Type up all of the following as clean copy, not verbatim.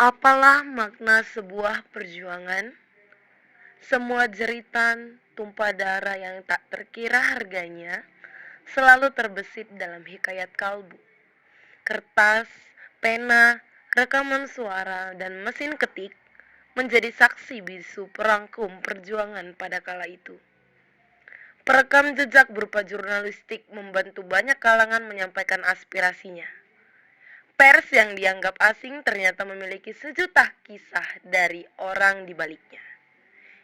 Apalah makna sebuah perjuangan? Semua jeritan, tumpah darah yang tak terkira harganya, selalu terbesit dalam hikayat kalbu. Kertas, pena, rekaman suara, dan mesin ketik menjadi saksi bisu perangkum perjuangan pada kala itu. Perekam jejak berupa jurnalistik membantu banyak kalangan menyampaikan aspirasinya. Pers yang dianggap asing ternyata memiliki sejuta kisah dari orang di baliknya.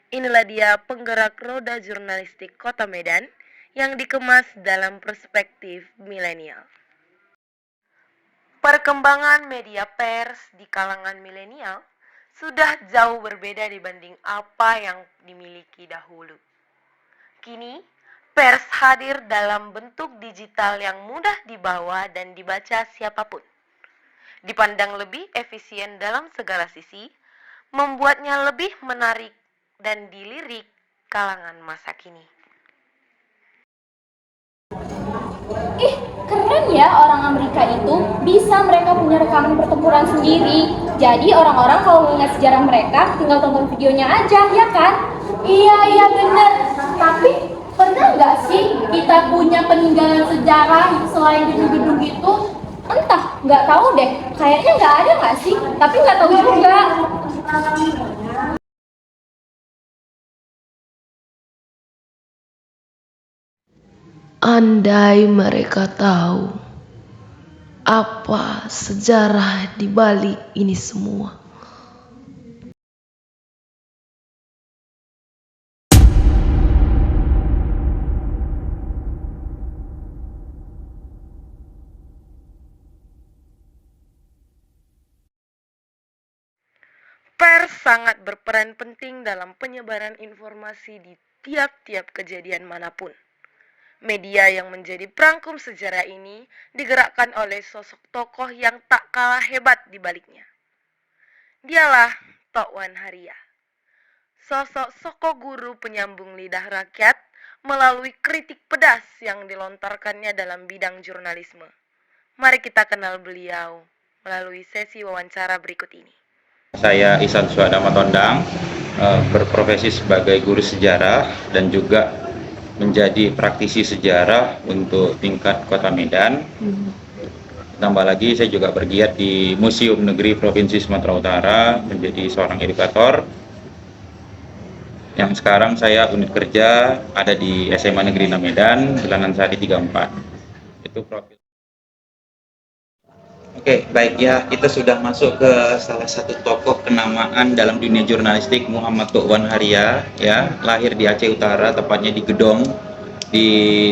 Inilah dia penggerak roda jurnalistik Kota Medan yang dikemas dalam perspektif milenial. Perkembangan media pers di kalangan milenial sudah jauh berbeda dibanding apa yang dimiliki dahulu. Kini, pers hadir dalam bentuk digital yang mudah dibawa dan dibaca siapapun. Dipandang lebih efisien dalam segala sisi, membuatnya lebih menarik dan dilirik kalangan masa kini. Ih, keren ya orang Amerika itu, bisa mereka punya rekaman pertempuran sendiri. Jadi orang-orang kalau mau ingat sejarah mereka, tinggal tonton videonya aja, ya kan? Iya bener. Tapi pernah nggak sih kita punya peninggalan sejarah selain gedung-gedung itu? Entah, nggak tahu deh. Kayaknya nggak ada nggak sih? Tapi nggak tahu juga. Andai mereka tahu apa sejarah di balik ini semua. Pers sangat berperan penting dalam penyebaran informasi di tiap-tiap kejadian manapun. Media yang menjadi perangkum sejarah ini digerakkan oleh sosok tokoh yang tak kalah hebat di baliknya. Dialah Tok Wan Haria, sosok soko guru penyambung lidah rakyat melalui kritik pedas yang dilontarkannya dalam bidang jurnalisme. Mari kita kenal beliau melalui sesi wawancara berikut ini. Saya Ihsan Suhadama Tondang, berprofesi sebagai guru sejarah dan juga menjadi praktisi sejarah untuk tingkat Kota Medan. Tambah lagi saya juga bergiat di Museum Negeri Provinsi Sumatera Utara menjadi seorang edukator. Yang sekarang saya unit kerja ada di SMA Negeri 6 Medan, Bilangan Sari 34. Itu profil. Oke, baik ya, kita sudah masuk ke salah satu tokoh kenamaan dalam dunia jurnalistik, Muhammad Tok Wan Haria, ya, lahir di Aceh Utara, tepatnya di Gedong, di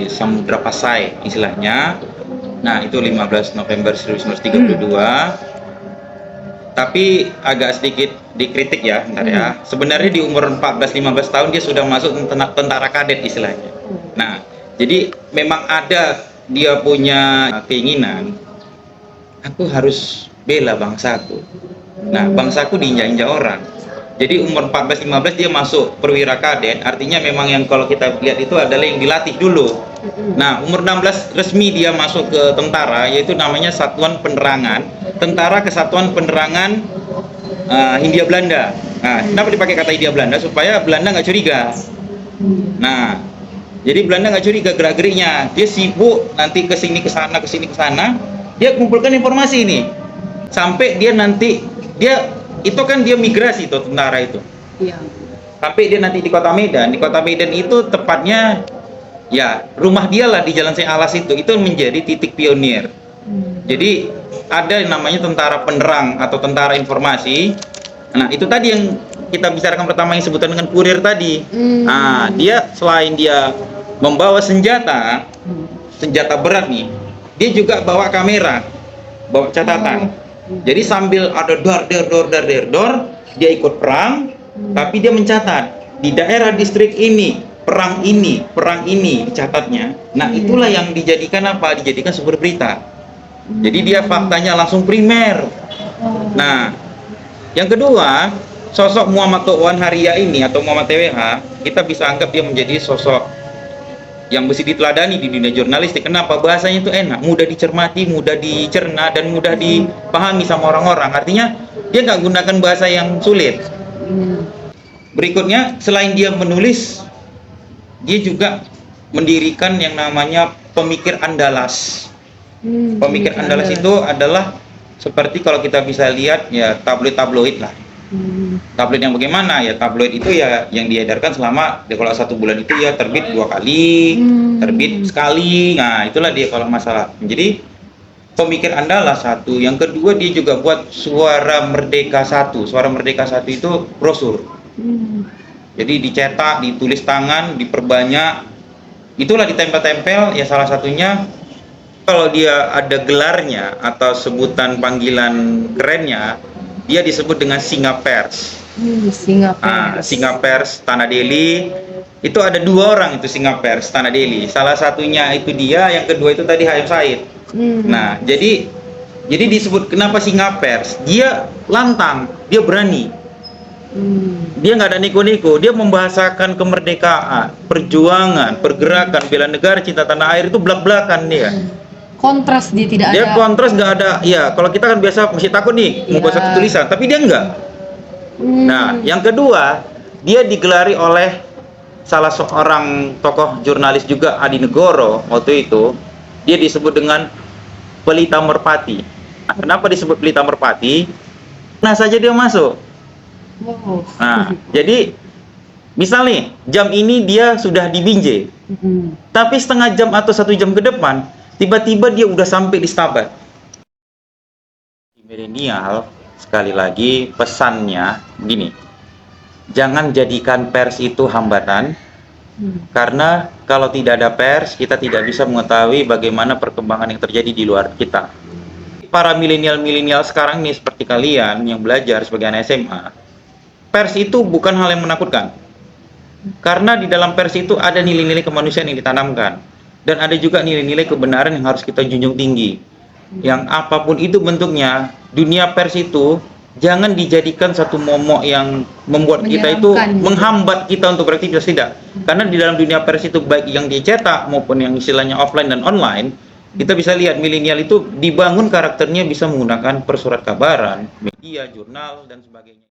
Samudra Pasai istilahnya. Nah, itu 15 November 1932. Tapi agak sedikit dikritik ya, bentar ya. Sebenarnya di umur 14-15 tahun dia sudah masuk tentara kadet istilahnya. Nah, jadi memang ada dia punya keinginan, aku harus bela bangsaku. Nah, bangsaku diinjak-injak orang. Jadi umur 14-15 dia masuk perwira kadet, artinya memang yang kalau kita lihat itu adalah yang dilatih dulu. Nah, umur 16 resmi dia masuk ke tentara, yaitu namanya Satuan Penerangan, Tentara Kesatuan Penerangan Hindia Belanda. Nah, kenapa dipakai kata Hindia Belanda? Supaya Belanda nggak curiga. Nah, jadi Belanda nggak curiga gerak-geriknya. Dia sibuk nanti kesini kesana, kesini kesana. Dia kumpulkan informasi ini sampai dia nanti itu kan dia migrasi tuh tentara itu. Iya. Sampai dia nanti di Kota Medan. Di Kota Medan itu tepatnya ya rumah dia lah di Jalan Syekh Alas itu menjadi titik pionir. Jadi ada yang namanya tentara penerang atau tentara informasi. Nah, itu tadi yang kita bicarakan pertama yang sebutan dengan kurir tadi. Nah, dia selain dia membawa senjata berat nih, dia juga bawa kamera, bawa catatan. Jadi sambil ada dor, dia ikut perang, tapi dia mencatat di daerah distrik ini, perang ini dicatatnya. Nah, itulah yang dijadikan apa? Dijadikan sumber berita. Jadi dia faktanya langsung primer. Nah, yang kedua, sosok Muhammad Tok Wan Haria ini atau Muhammad TWH, kita bisa anggap dia menjadi sosok yang mesti diteladani di dunia jurnalistik. Kenapa? Bahasanya itu enak, mudah dicermati, mudah dicerna, dan mudah dipahami sama orang-orang. Artinya Dia nggak gunakan bahasa yang sulit. Berikutnya, selain dia menulis, dia juga mendirikan yang namanya pemikir Andalas. Pemikir Andalas itu adalah seperti kalau kita bisa lihat ya tabloid-tabloid lah. Tabloid yang bagaimana ya? Tabloid itu ya yang diedarkan selama kalau 1 bulan itu ya terbit 2 kali, terbit sekali. Nah itulah dia kalau masalah. Jadi pemikir Andalas satu. Yang kedua dia juga buat Suara Merdeka 1. Suara Merdeka 1 itu brosur. Jadi dicetak, ditulis tangan, diperbanyak. Itulah ditempel-tempel ya salah satunya. Kalau dia ada gelarnya atau sebutan panggilan kerennya, dia disebut dengan Singa Pers. Singa Pers Tanah Deli. Itu ada 2 orang itu Singa Pers Tanah Deli. Salah satunya itu dia, yang kedua itu tadi HM Said. Nah, jadi disebut kenapa Singa Pers? Dia lantang, dia berani. Dia nggak ada neko-neko. Dia membahasakan kemerdekaan, perjuangan, pergerakan, bela negara, cinta tanah air itu belak-belakan dia. Kontras dia tidak Dia ada. kontras nggak ada. Ya, kalau kita kan biasa masih takut nih mau baca tulisan, tapi dia enggak. Nah, yang kedua, dia digelari oleh salah seorang tokoh jurnalis juga, Adi Negoro waktu itu. Dia disebut dengan Pelita Merpati. Nah, kenapa disebut Pelita Merpati? Nah, saja dia masuk. Nah, jadi misal nih, jam ini dia sudah di Binjai. Tapi setengah jam atau 1 jam ke depan, tiba-tiba dia udah sampai di Stabat. Milenial, sekali lagi pesannya begini. Jangan jadikan pers itu hambatan. Karena kalau tidak ada pers, kita tidak bisa mengetahui bagaimana perkembangan yang terjadi di luar kita. Para milenial sekarang nih seperti kalian yang belajar sebagai anak SMA, pers itu bukan hal yang menakutkan. Karena di dalam pers itu ada nilai-nilai kemanusiaan yang ditanamkan. Dan ada juga nilai-nilai kebenaran yang harus kita junjung tinggi. Yang apapun itu bentuknya, dunia pers itu jangan dijadikan satu momok yang membuat kita itu menghambat kita untuk beraktivitas, tidak. Karena di dalam dunia pers itu baik yang dicetak maupun yang istilahnya offline dan online, kita bisa lihat milenial itu dibangun karakternya bisa menggunakan persurat kabaran, media, jurnal dan sebagainya.